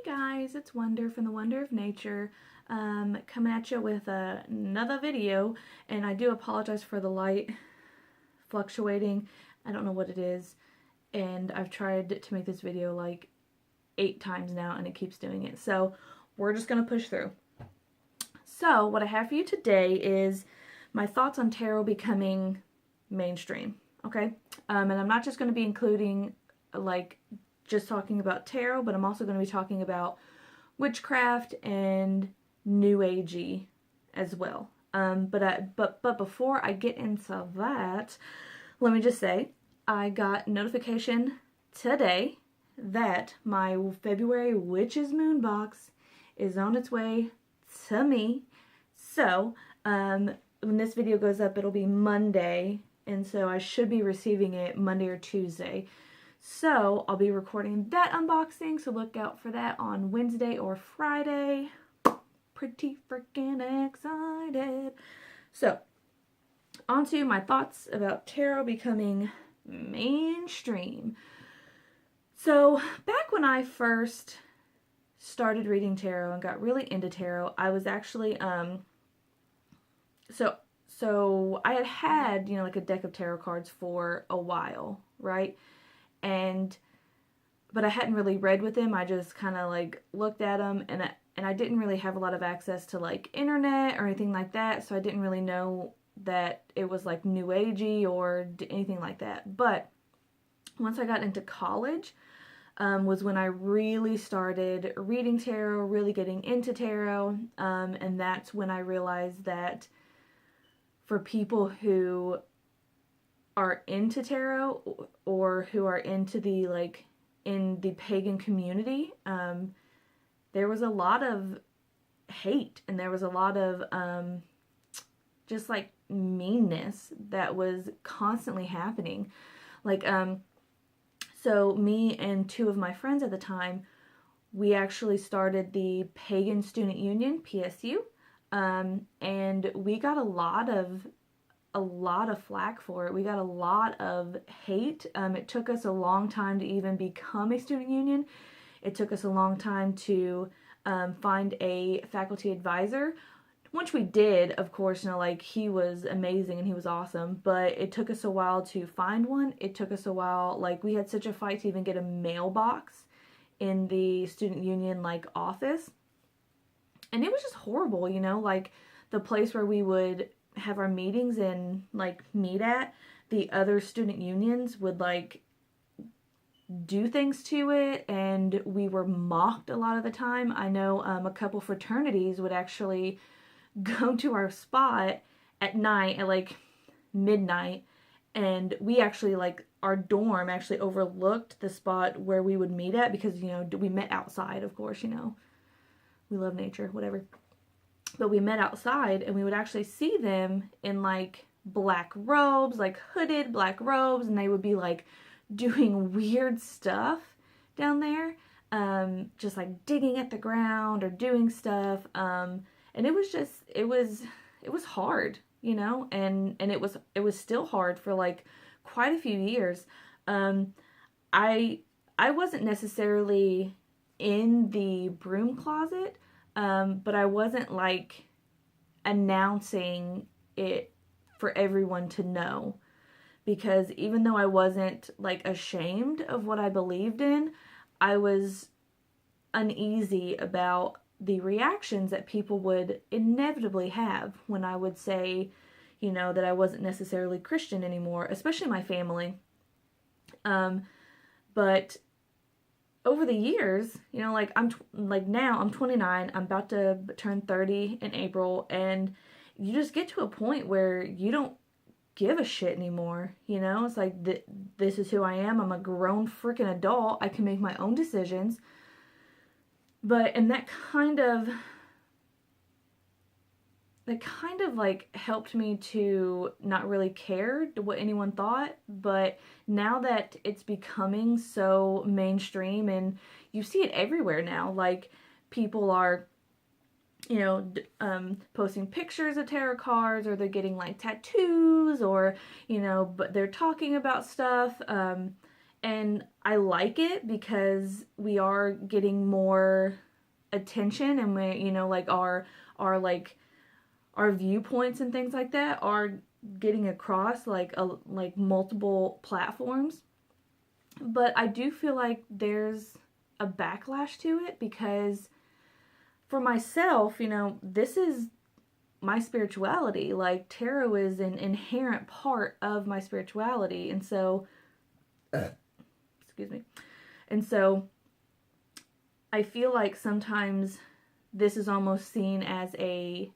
Hey guys, it's Wonder from the Wonder of Nature, coming at you with another video, and I do apologize for the light fluctuating. I don't know what it is, and I've tried to make this video like 8 times now, and it keeps doing it, so we're just gonna push through. So what I have for you today is my thoughts on tarot becoming mainstream, okay? And I'm not just going to be including like just talking about tarot, but I'm also going to be talking about witchcraft and new agey as well. But before I get into that, let me just say I got notification today that my February Witch's Moon box is on its way to me. So when this video goes up, it'll be Monday, and so I should be receiving it Monday or Tuesday. So I'll be recording that unboxing, so look out for that on Wednesday or Friday. Pretty freaking excited. So, on to my thoughts about tarot becoming mainstream. So, back when I first started reading tarot and got really into tarot, I was actually, so I had, you know, like a deck of tarot cards for a while, right? But I hadn't really read with them. I just kind of like looked at them, and I didn't really have a lot of access to like internet or anything like that, so I didn't really know that it was like new agey or anything like that. But once I got into college, was when I really started reading tarot, really getting into tarot, and that's when I realized that for people who are into tarot or who are into the like in the pagan community, there was a lot of hate and there was a lot of just like meanness that was constantly happening. Like so me and 2 of my friends at the time, we actually started the Pagan Student Union, PSU, and we got a lot of flack for it. We got a lot of hate. It took us a long time to even become a student union. It took us a long time to find a faculty advisor, which we did, of course. You know, like, he was amazing and he was awesome, but it took us a while to find one. It took us a while, like, we had such a fight to even get a mailbox in the student union, like, office. And it was just horrible, you know, like, the place where we would have our meetings and like meet at, the other student unions would like do things to it, and we were mocked a lot of the time. I know a couple fraternities would actually go to our spot at night at like midnight, and we actually, like, our dorm actually overlooked the spot where we would meet at, because, you know, we met outside, of course, you know, we love nature, whatever. But we met outside, and we would actually see them in like black robes, like hooded black robes, and they would be like doing weird stuff down there, just like digging at the ground or doing stuff, and it was just, it was hard, you know, and it was still hard for like quite a few years. I wasn't necessarily in the broom closet, but I wasn't like announcing it for everyone to know, because even though I wasn't like ashamed of what I believed in, I was uneasy about the reactions that people would inevitably have when I would say, you know, that I wasn't necessarily Christian anymore, especially my family. But over the years, you know, like now I'm 29, I'm about to turn 30 in April, and you just get to a point where you don't give a shit anymore, you know? It's like, this is who I am. I'm a grown freaking adult. I can make my own decisions. And that kind of like helped me to not really care what anyone thought. But now that it's becoming so mainstream, and you see it everywhere now, like, people are, you know, posting pictures of tarot cards, or they're getting like tattoos, or, you know, but they're talking about stuff, And I like it because we are getting more attention, and we, you know, like like our viewpoints and things like that are getting across like multiple platforms. But I do feel like there's a backlash to it, because for myself, you know, this is my spirituality. Like, tarot is an inherent part of my spirituality. And so, excuse me. And so I feel like sometimes this is almost seen as a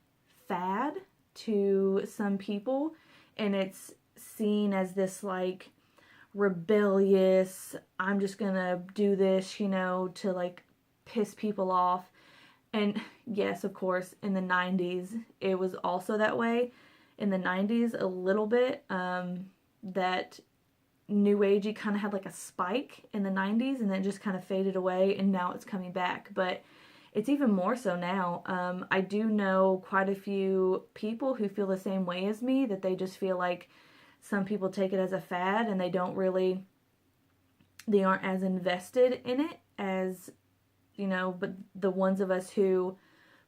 fad to some people, and it's seen as this like rebellious, I'm just gonna do this, you know, to like piss people off. And yes, of course, in the 90s, it was also that way. In the 90s, a little bit, that new agey kind of had like a spike in the 90s, and then just kind of faded away, and now it's coming back. But it's even more so now. I do know quite a few people who feel the same way as me, that they just feel like some people take it as a fad, and they aren't as invested in it as, you know, but the ones of us who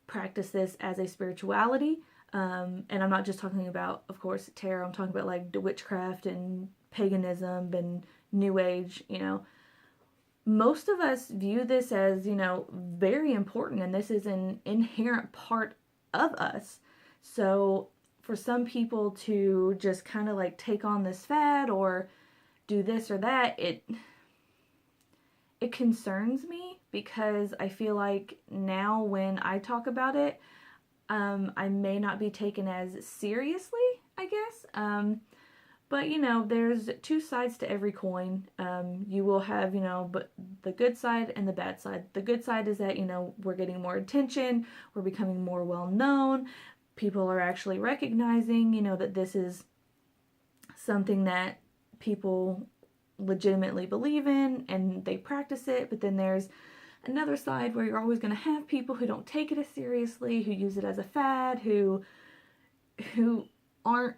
practice this as a spirituality, and I'm not just talking about, of course, tarot, I'm talking about like the witchcraft and paganism and new age, you know, most of us view this as, you know, very important, and this is an inherent part of us. So for some people to just kind of like take on this fad or do this or that, it concerns me, because I feel like now when I talk about it, I may not be taken as seriously, I guess. But, you know, there's two sides to every coin. You will have, you know, but the good side and the bad side. The good side is that, you know, we're getting more attention, we're becoming more well known, people are actually recognizing, you know, that this is something that people legitimately believe in and they practice it. But then there's another side where you're always going to have people who don't take it as seriously, who use it as a fad, who aren't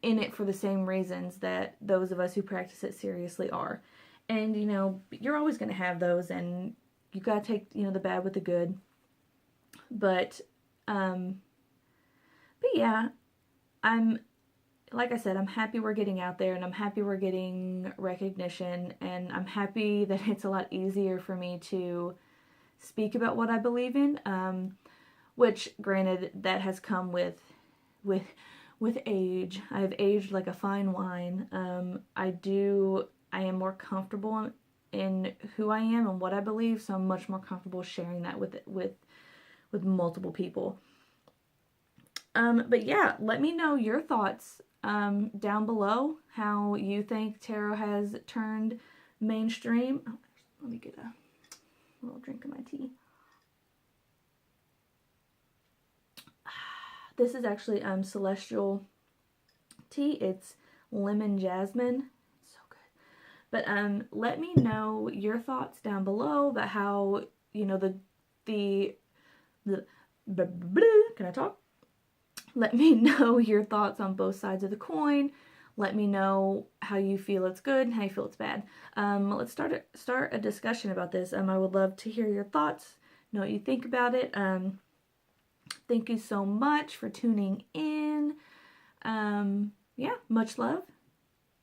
in it for the same reasons that those of us who practice it seriously are. And, you know, you're always going to have those, and you got to take, you know, the bad with the good. But yeah, like I said, I'm happy we're getting out there, and I'm happy we're getting recognition, and I'm happy that it's a lot easier for me to speak about what I believe in, which, granted, that has come with age. I've aged like a fine wine. I am more comfortable in who I am and what I believe, so I'm much more comfortable sharing that with multiple people. But yeah, let me know your thoughts down below, how you think tarot has turned mainstream. Oh, let me get a little drink of my tea. This is actually celestial tea. It's lemon jasmine. It's so good. But let me know your thoughts down below about how, you know, can I talk? Let me know your thoughts on both sides of the coin. Let me know how you feel it's good and how you feel it's bad. Let's start a discussion about this. I would love to hear your thoughts, know what you think about it. Thank you so much for tuning in. Yeah, much love,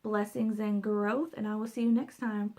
blessings, and growth, and I will see you next time.